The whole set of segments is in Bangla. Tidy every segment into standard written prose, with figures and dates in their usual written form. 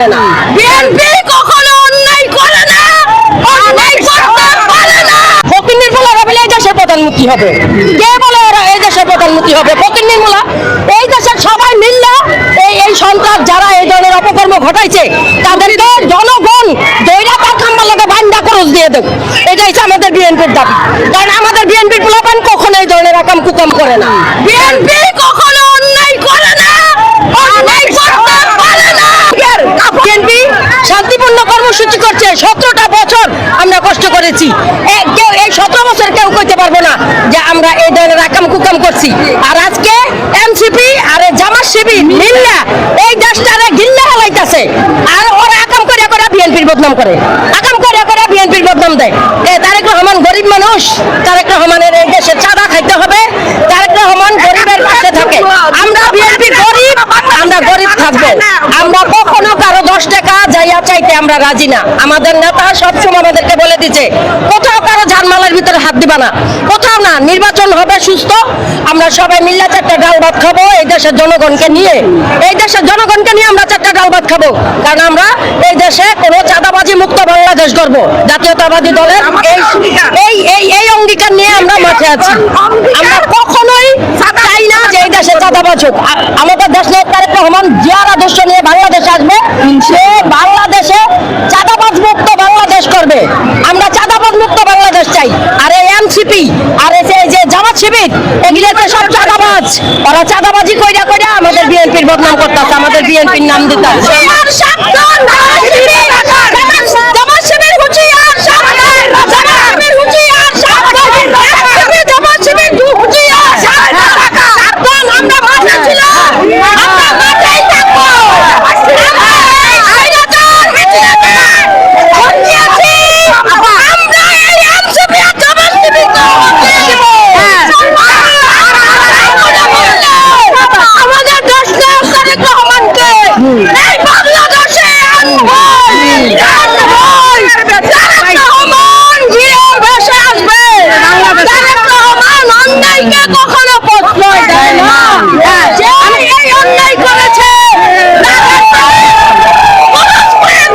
বিএনপি কখনো অন্যায় করে না, অন্যায় করতে পারে না। ফকিন্নির মোল্লারা বলে এই দেশের প্রধানমন্ত্রী হবে, কে বলে ওরা এই দেশের প্রধানমন্ত্রী হবে? ফকিন্নির মোল্লা। এই দেশের সবাই মিললে এই সন্ত্রাস যারা এই ধরনের অপকর্ম ঘটাইছে তাদেরকে জনগণ দৈরা তার খাম্বার লোকে বান্ডা খরচ দিয়ে দেব, এটা হচ্ছে আমাদের বিএনপির দাবি। কারণ আমাদের বিএনপির পোলাপান কখনো এই ধরনের আকাম কুকাম করে না। বিএনপি কখনো অন্যায় করে না, অন্যায় করতে পারে না। বিএনপি শান্তিপূর্ণ কর্মসূচি করছে, 17টা বছর আমরা কষ্ট করেছি। কেউ এই 17 বছর কেউ কইতে পারবো না যে আমরা এই ধরনের আকাম কুকাম করছি। আর আজকে এনসিপি আর জামাত শিবির মিল্লা এই দেশটারে গিল্লা হালাইতেছে, আর ওরা আকাম করে করে বিএনপির বদনাম করে, আকাম করে করে বিএনপির বদনাম দেয়। তারেক রহমান গরিব মানুষ, তারেক রহমানের এই দেশে চাঁদা খাইতে হবে, তারেক রহমান গরিবের পাশে থাকে। আমরা বিএনপি গরিব, আমরা গরিব থাকবো, আমরা কখনো কারো 10 টাকা যাইয়া চাইতে আমরা রাজি না। আমাদের নেতা সবসময় আমাদেরকে বলে দিচ্ছে কোথাও কারো জানমালের ভিতরে হাত দিবা না, কোথাও না। নির্বাচন হবে সুস্থ, আমরা সবাই মিল্লা 4টা ডাল ভাত খাবো এই দেশের জনগণকে নিয়ে, এই দেশের জনগণকে নিয়ে আমরা 4টা ডাল ভাত খাবো। কারণ আমরা এই দেশে কোনো চাঁদাবাজি মুক্ত বাংলাদেশ গড়ব। জাতীয়তাবাদী দলের এই অঙ্গীকার নিয়ে আমরা মাঠে আছি। আমরা কখনোই চাই না যে এই দেশে চাঁদাবাজ হোক। আমাদের দেশ নেতা তারেক রহমান জিয়ার আদর্শ নিয়ে বাংলাদেশ আসবে, সে বাংলাদেশে চাঁদাবাজ মুক্ত বাংলাদেশ করবে। আমরা চাঁদাবাজ মুক্ত বাংলাদেশ চাই। আর এই এনসিপি আর এই যে জামাত শিবির এগুলোতে সব চাঁদাবাজ, ওরা চাঁদাবাজি কইরা কইরা আমাদের বিএনপির বদনাম করতেছে, আমাদের বিএনপির নাম দিতেছে। জামাত শিবির হুঁশিয়ার, সাবধান! জামাত শিবির হুঁশিয়ার, সাবধান! জামাত শিবির হুঁশিয়ার, সাবধান! আমরা মাঠে ছিলাম, আমরা মাঠেই থাকবো। আমাদের দেশ তারেক রহমানকে এই বাংলাদেশে কখনো প্রশ্রয় দেয় না। এই অন্যায় করেছে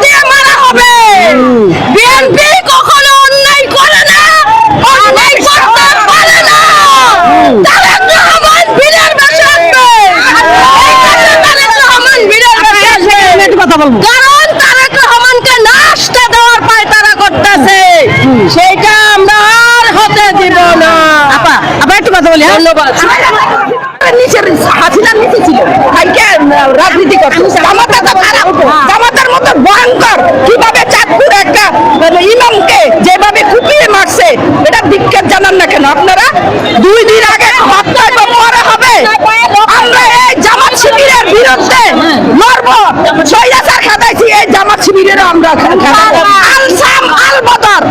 দিয়ে মারা হবে। বিএনপি কখনো অন্যায় করে না, অন্যায় করতে পারে না। তারেক রহমান বীরের বেশে আসবে, তারেক রহমান বীরের বেশে আসবে। কারণ তারেক রহমানকে নাশতা দেওয়ার পায় তারা করতেছে, সেটা আমরা আর হতে দিব না। আপা একটু কথা বলি। ধন্যবাদ। হাসিনার নিচে ছিল রাজনীতি করছে, জামাতের মতো ভয়ঙ্কর কিভাবে চাঁদপুর একটা ইমামকে যেভাবে কুপিয়ে মারছে, এটা বিক্ষোভ জানান না কেন আপনারা? 2 দিন আগে বক্তব্য পরে হবে। আমরা এই জামাত শিবিরের বিরুদ্ধে লড়বো। স্বৈরাচার খাটাইছি, এই জামাত শিবিরের আমরা আল সাম আল বদর